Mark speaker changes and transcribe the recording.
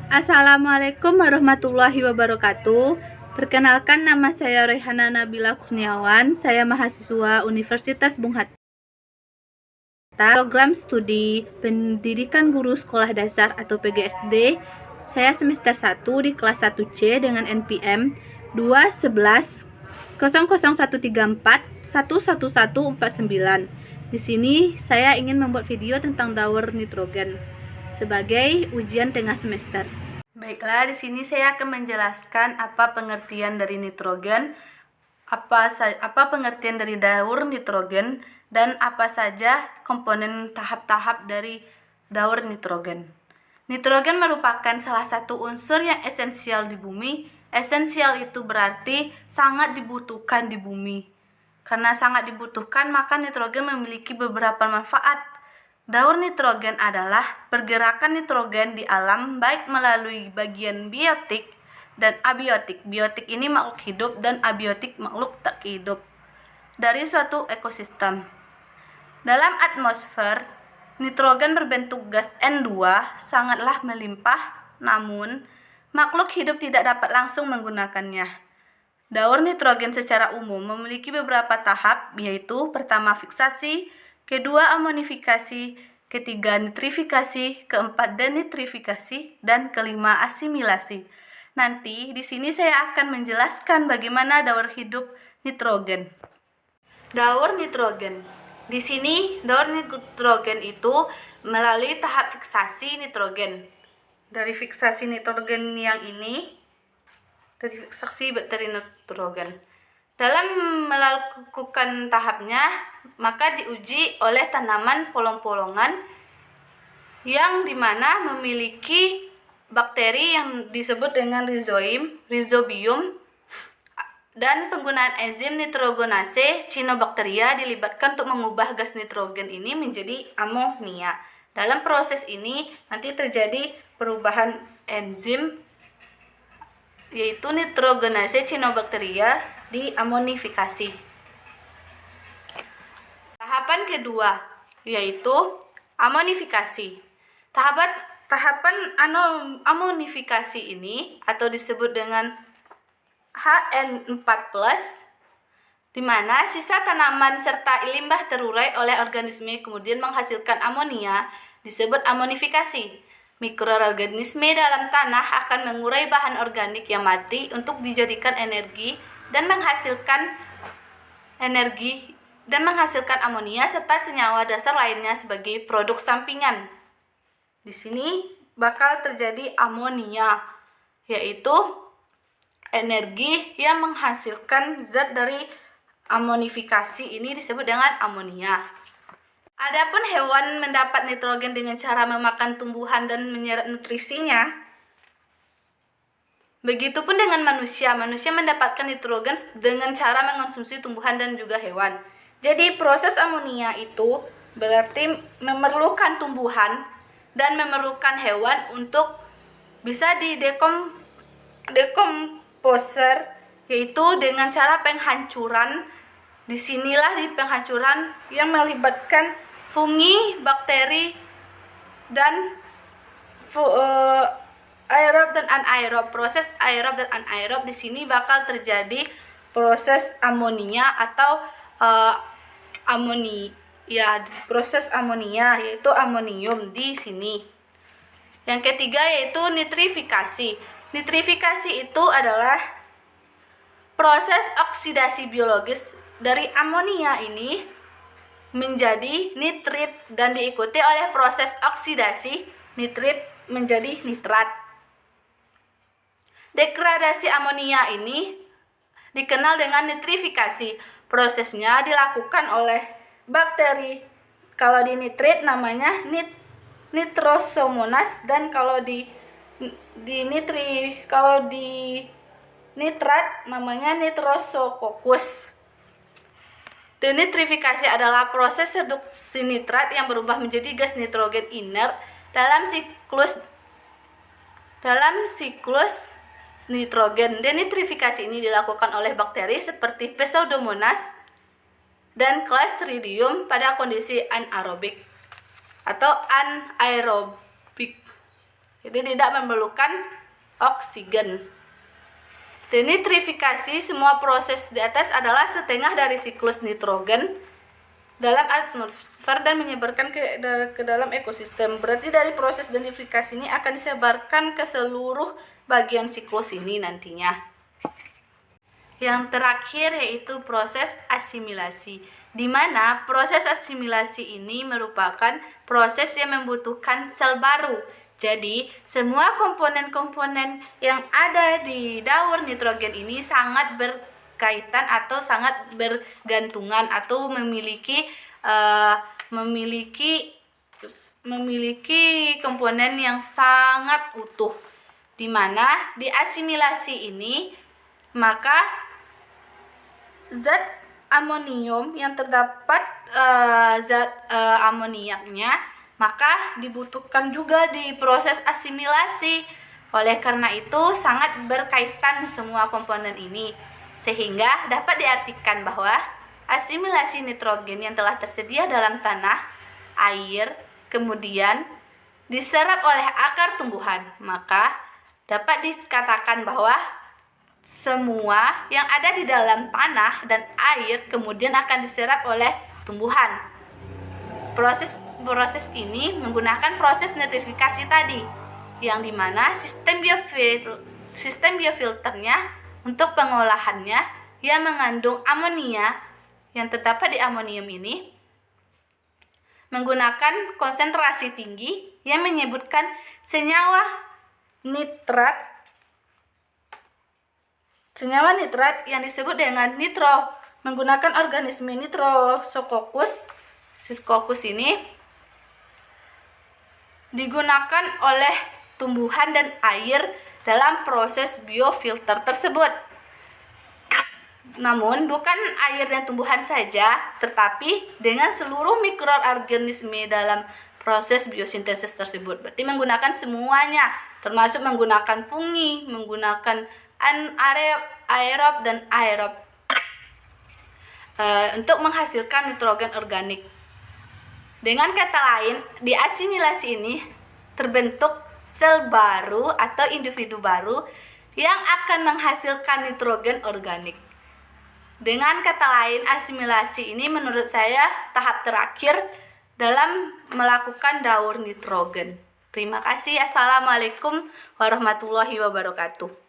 Speaker 1: Assalamualaikum warahmatullahi wabarakatuh. Perkenalkan, nama saya Rehana Nabila Kurniawan. Saya mahasiswa Universitas Bung Hatta, program studi Pendidikan Guru Sekolah Dasar atau PGSD. Saya semester 1 di kelas 1C dengan NPM 2110013411149. Di sini saya ingin membuat video tentang daur nitrogen sebagai ujian tengah semester. Baiklah, di sini saya akan menjelaskan apa pengertian dari nitrogen, apa pengertian dari daur nitrogen, dan apa saja komponen tahap-tahap dari daur nitrogen. Nitrogen merupakan salah satu unsur yang esensial di bumi. Esensial itu berarti sangat dibutuhkan di bumi. Karena sangat dibutuhkan, maka nitrogen memiliki beberapa manfaat. Daur nitrogen adalah pergerakan nitrogen di alam baik melalui bagian biotik dan abiotik. Biotik ini makhluk hidup dan abiotik makhluk tak hidup dari suatu ekosistem. Dalam atmosfer, nitrogen berbentuk gas N2 sangatlah melimpah, namun makhluk hidup tidak dapat langsung menggunakannya. Daur nitrogen secara umum memiliki beberapa tahap, yaitu pertama fiksasi, kedua amonifikasi, ketiga nitrifikasi, keempat denitrifikasi, dan kelima asimilasi. Nanti di sini saya akan menjelaskan bagaimana daur hidup nitrogen. Daur nitrogen. Di sini daur nitrogen itu melalui tahap fiksasi nitrogen. Dari fiksasi nitrogen yang ini, dari fiksasi bakteri nitrogen. Dalam melakukan tahapnya, maka diuji oleh tanaman polong-polongan yang dimana memiliki bakteri yang disebut dengan rhizobium, dan penggunaan enzim nitrogenase Cyanobacteria dilibatkan untuk mengubah gas nitrogen ini menjadi amonia. Dalam proses ini nanti terjadi perubahan enzim yaitu nitrogenase Cyanobacteria diamonifikasi. Tahapan kedua yaitu amonifikasi. Tahapan amonifikasi ini atau disebut dengan HN4+, di mana sisa tanaman serta limbah terurai oleh organisme kemudian menghasilkan amonia, disebut amonifikasi. Mikroorganisme dalam tanah akan mengurai bahan organik yang mati untuk dijadikan energi dan menghasilkan amonia serta senyawa dasar lainnya sebagai produk sampingan. Di sini bakal terjadi amonia, yaitu energi yang menghasilkan zat dari amonifikasi ini disebut dengan amonia. Adapun hewan mendapat nitrogen dengan cara memakan tumbuhan dan menyerap nutrisinya. Begitupun dengan manusia. Manusia mendapatkan nitrogen dengan cara mengonsumsi tumbuhan dan juga hewan. Jadi proses amonia itu berarti memerlukan tumbuhan dan memerlukan hewan untuk bisa dekomposer, yaitu dengan cara penghancuran. Disinilah di penghancuran yang melibatkan fungi, bakteri, dan aerob dan anaerob. Proses aerob dan anaerob di sini bakal terjadi proses amonia atau proses amonia yaitu amonium di sini. Yang ketiga yaitu nitrifikasi. Nitrifikasi itu adalah proses oksidasi biologis dari amonia ini menjadi nitrit dan diikuti oleh proses oksidasi nitrit menjadi nitrat. Degradasi amonia ini dikenal dengan nitrifikasi. Prosesnya dilakukan oleh bakteri. Kalau di nitrit namanya nitrosomonas, dan kalau di nitrat namanya nitrosococcus. Denitrifikasi adalah proses reduksi nitrat yang berubah menjadi gas nitrogen inert dalam siklus nitrogen. Denitrifikasi ini dilakukan oleh bakteri seperti Pseudomonas dan Clostridium pada kondisi anaerobik atau anaerobik. Jadi tidak memerlukan oksigen. Denitrifikasi, semua proses di atas adalah setengah dari siklus nitrogen dalam atmosfer dan menyebarkan ke dalam ekosistem. Berarti dari proses denitrifikasi ini akan disebarkan ke seluruh bagian siklus ini nantinya. Yang terakhir yaitu proses asimilasi, di mana proses asimilasi ini merupakan proses yang membutuhkan sel baru. Jadi, semua komponen-komponen yang ada di daur nitrogen ini sangat berkaitan atau sangat bergantungan atau memiliki komponen yang sangat utuh. Di mana di asimilasi ini maka zat amonium yang terdapat zat amoniaknya maka dibutuhkan juga di proses asimilasi. Oleh karena itu sangat berkaitan semua komponen ini, sehingga dapat diartikan bahwa asimilasi nitrogen yang telah tersedia dalam tanah, air, kemudian diserap oleh akar tumbuhan, maka dapat dikatakan bahwa semua yang ada di dalam tanah dan air kemudian akan diserap oleh tumbuhan. Proses ini menggunakan proses nitrifikasi tadi, yang dimana sistem biofilternya untuk pengolahannya yang mengandung amonia yang terdapat di amonium ini menggunakan konsentrasi tinggi yang menyebutkan senyawa nitrat yang disebut dengan nitro menggunakan organisme Nitrosococcus. Scoccus ini digunakan oleh tumbuhan dan air dalam proses biofilter tersebut. Namun bukan air dan tumbuhan saja, tetapi dengan seluruh mikroorganisme dalam proses biosintesis tersebut. Berarti menggunakan semuanya, termasuk menggunakan fungi, menggunakan aerob dan aerob untuk menghasilkan nitrogen organik. Dengan kata lain, di asimilasi ini terbentuk sel baru atau individu baru yang akan menghasilkan nitrogen organik. Dengan kata lain, asimilasi ini menurut saya tahap terakhir dalam melakukan daur nitrogen. Terima kasih. Assalamualaikum warahmatullahi wabarakatuh.